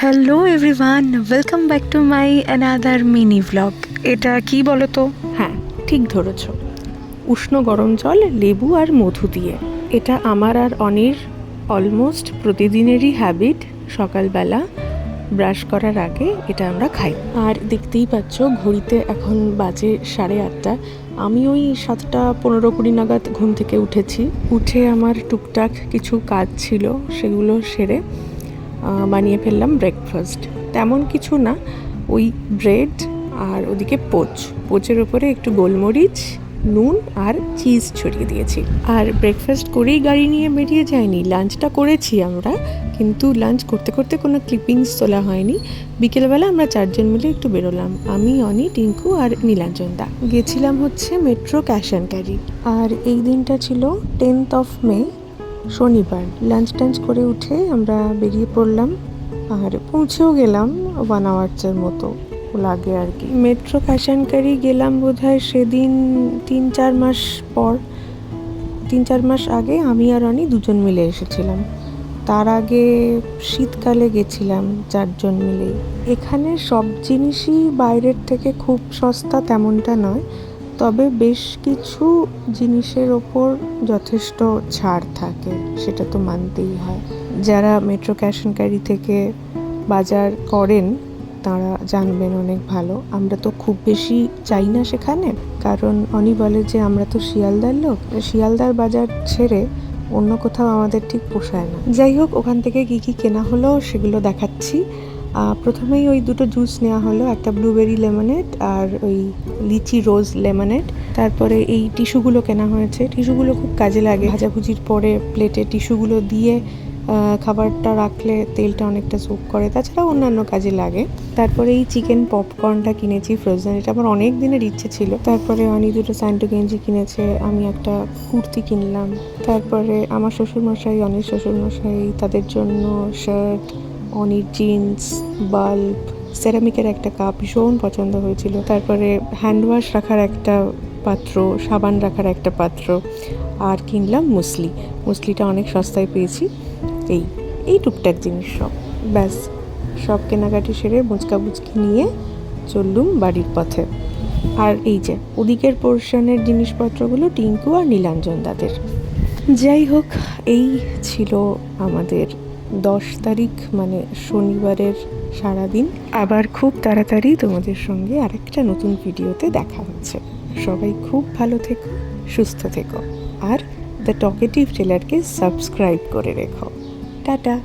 Hello everyone, welcome back to my another mini vlog. এটা কি বলো তো? হ্যাঁ, ঠিক ধরেছ। উষ্ণ গরম জল, লেবু আর মধু দিয়ে। এটা আমার আর অনির অলমোস্ট প্রতিদিনেরই হ্যাবিট। সকালবেলা ব্রাশ করার আগে এটা আমরা খাই। আর দেখতেই পাচ্ছ ঘড়িতে এখন বাজে 8:30। আমি ওই 7:15-20 নাগাদ ঘুম থেকে উঠে আমার টুকটাক কিছু কাজ ছিল, সেগুলো সেরে বানিয়ে ফেললাম ব্রেকফাস্ট। তেমন কিছু না, ওই ব্রেড আর ওদিকে পোচের ওপরে একটু গোলমরিচ, নুন আর চিজ ছড়িয়ে দিয়েছি। আর ব্রেকফাস্ট করেই গাড়ি নিয়ে বেরিয়ে যায়নি, লাঞ্চটা করেছি আমরা, কিন্তু লাঞ্চ করতে করতে কোনো ক্লিপিংস তোলা হয়নি। বিকেলবেলা আমরা 4জন মিলে একটু বেরোলাম, আমি, অনি, টিঙ্কু আর নীলাঞ্জন দা। গেছিলাম হচ্ছে মেট্রো ক্যাশ অ্যান্ড ক্যারি। আর এই দিনটা ছিল 10th মে, শনিবার। লাঞ্চ টাঞ্চ করে উঠে আমরা বেরিয়ে পড়লাম আর পৌঁছেও গেলাম 1 আওয়ার্সের মতো লাগে আর কি। মেট্রো ক্যাশ অ্যান্ড ক্যারি গেলাম বোধহয় সেদিন 3-4 মাস পর। 3-4 মাস আগে আমি আর অনি 2জন মিলে এসেছিলাম। তার আগে শীতকালে গেছিলাম 4জন মিলেই। এখানে সব জিনিসই বাইরের থেকে খুব সস্তা তেমনটা নয়, তবে বেশ কিছু জিনিসের ওপর যথেষ্ট ছাড় থাকে, সেটা তো মানতেই হয়। যারা মেট্রো ক্যাশ অ্যান্ড ক্যারি থেকে বাজার করেন তারা জানবেন অনেক ভালো। আমরা তো খুব বেশি চাই না সেখানে, কারণ অনি বলে যে আমরা তো শিয়ালদার লোক, শিয়ালদার বাজার ছেড়ে অন্য কোথাও আমাদের ঠিক পোষায় না। যাই হোক, ওখান থেকে কী কী কেনা হলো সেগুলো দেখাচ্ছি। প্রথমেই ওই 2টো জুস নেওয়া হলো, একটা ব্লুবেরি লেমনেড আর ওই লিচি রোজ লেমনেড। তারপরে এই টিস্যুগুলো কেনা হয়েছে, টিস্যুগুলো খুব কাজে লাগে। ভাজাভুজির পরে প্লেটে টিস্যুগুলো দিয়ে খাবারটা রাখলে তেলটা অনেকটা সোক করে, তাছাড়াও অন্যান্য কাজে লাগে। তারপরে এই চিকেন পপকর্নটা কিনেছি ফ্রোজেন, এটা আমার অনেক দিনের ইচ্ছে ছিল। তারপরে অনেক 2টো স্যান্টো গেঞ্জি কিনেছে, আমি একটা কুর্তি কিনলাম। তারপরে আমার শ্বশুরমশাই, অনির শ্বশুরমশাই, তাদের জন্য শার্ট, অনির জিন্স, বাল্ব, সেরামিকের একটা কাপ ভীষণ পছন্দ হয়েছিল। তারপরে হ্যান্ড ওয়াশ রাখার একটা পাত্র, সাবান রাখার একটা পাত্র, আর কিনলাম মুসলিটা অনেক সস্তায় পেয়েছি। এই টুকটাক জিনিস সব, ব্যাস। সব কেনাকাটি সেরে মুচকি নিয়ে চললুম বাড়ির পথে। আর এই যে ওদিকের পোর্শনের জিনিসপত্রগুলো টিঙ্কু আর নীলাঞ্জন দাদের। যাই হোক, এই ছিল আমাদের 10 তারিখ মানে শনিবারের সারাদিন। আবার খুব তাড়াতাড়ি তোমাদের সঙ্গে আরেকটা নতুন ভিডিওতে দেখা হচ্ছে। সবাই খুব ভালো থেকো, সুস্থ থেকো, আর দ্য টকেটিভ টেলারকে সাবস্ক্রাইব করে রেখো। টাটা।